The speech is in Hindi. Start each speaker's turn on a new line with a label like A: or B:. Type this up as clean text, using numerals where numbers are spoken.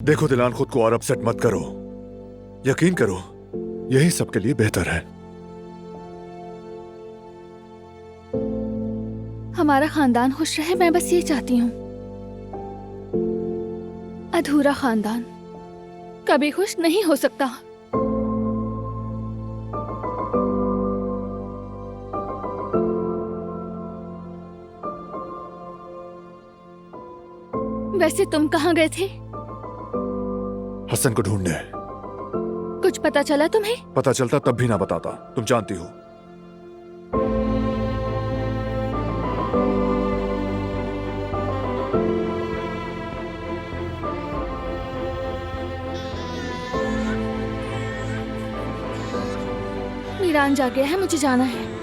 A: देखो दिलान, खुद को और अपसेट मत करो। यकीन करो, यही सबके लिए बेहतर है।
B: हमारा खानदान खुश रहे, मैं बस ये चाहती हूँ। अधूरा खानदान कभी खुश नहीं हो सकता। वैसे तुम कहाँ गए थे?
A: हसन को ढूंढने।
B: कुछ पता चला तुम्हें?
A: पता चलता तब भी ना बताता, तुम जानती हो।
B: मीरान जा गया है, मुझे जाना है।